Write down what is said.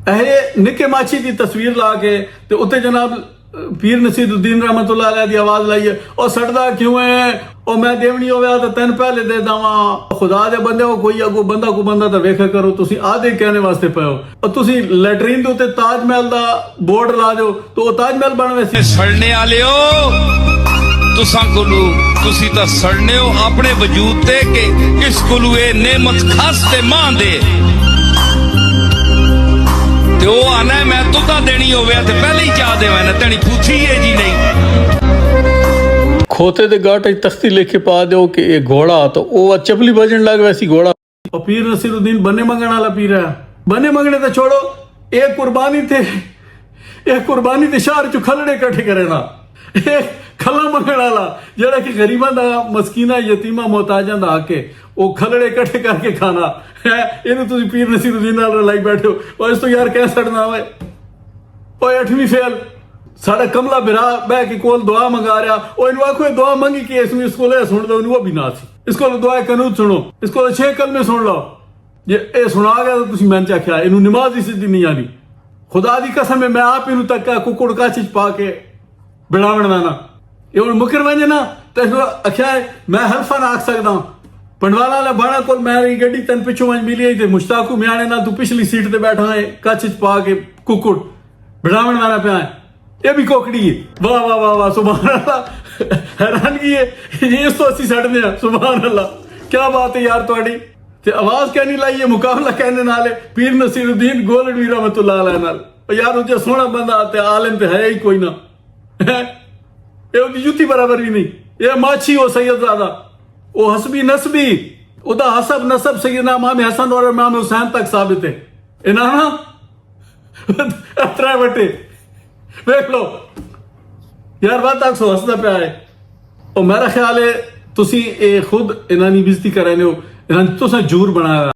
ਇਹ ਨਿੱਕੇ ਮਾਛੀ ਦੀ ਤਸਵੀਰ ਲਾ ਕੇ ਤੇ ਉੱਤੇ ਜਨਾਬ पीर नसीरुद्दीन रहमतुल्लाह अलैह दी आवाज लाइए और सड़दा क्यों है और मैं देवनी होवे तो तेन पहले दे दावा खुदा दे बंदे हो कोई अगो बंदा को बंदा तो वेखा करो तुसी आधे कहने वास्ते पे हो और तुसी लैटरीन दे उत्ते ताजमहल दा बोर्ड ला दो तो ताजमहल बनवे सी सड़ने वाले हो तुसां कोलू तुसी तां सड़ने हो अपने वजूद ते कि किस कोलू ए नेमत खास ते मां दे ते ओ आना मैं तुदा देनी होवे ते पहले ही चाह देवे ना तेरी पूछी है जी नहीं खोते दे गाट तख्ती लेके पा दो कि ये घोड़ा तो ओ चपली बजन लग वैसी घोड़ा और पीर नसीरुद्दीन बने मंगण वाला पीर है बने मंगने तो छोड़ो एक कुर्बानी थे शहर चो खलड़े इकट्ठे करे ना एक खला मंगण वाला जेड़ा कि गरीबां दा मस्कीना यतीमा मोहताजां दा हक है वो खलड़े इकट्ठे करके खाना है इन्हें तुसी पीर नसीरुद्दीन नाल लाई बैठे हो और इस तो यार कह सड़ना होए ओए 8वीं फेल साडा कमला बिरा बह के कोल दुआ मंगा रहा ओ इनु आखो दुआ मंगी के इसमें इसको ले सुन दो वो भी ना सी इसको दुआ कनूत सुनो इसको 6 कलमे सुन लो ये ए सुना गया तो तुसी मैंने आख्या इनु नमाज ही सीधी नहीं आनी खुदा दी कसम है मैं आप इनु तक कुकुड़ काची पा के बनावण ना ये हुण मुकर वंजे ना ते आख्या मैं हल्फा ना आख सकदा पंडवाला वाला बाणा कोल मेरी गड्डी तन पिछों वंज मिली ते मुश्ताकू म्याणे ना तू पिछली सीट ते बैठा है कच पा के कुकुड़ बनावण वाला पे है ये भी कोकड़ी है वाह वाह वाह वाह सुभान अल्लाह हैरानगी है ये इस तो असि सड़ने सुभान अल्लाह क्या बात है यार तुम्हारी ते आवाज कहनी लाई है मुकाबला कहने नाल पीर नसीरुद्दीन गोलड़ी रहमतुल्लाह अलैह नाल यार उजे सोहना बंदा ते आलिम ते है ही कोई ना ये उदी जुती बराबर भी नहीं ये माछी हो सैयदजादा वो हसबी नसबी उदा हसब नसब सैयदना इमाम हसन और इमाम हुसैन तक साबित है इनाना अतरा बटे देख लो यार बात तक सो हसदा पे आए और मेरा ख्याल है तुसी खुद इन्हां दी बेइज्जती कर रहे हो इन्हां तुसां जूर बनाया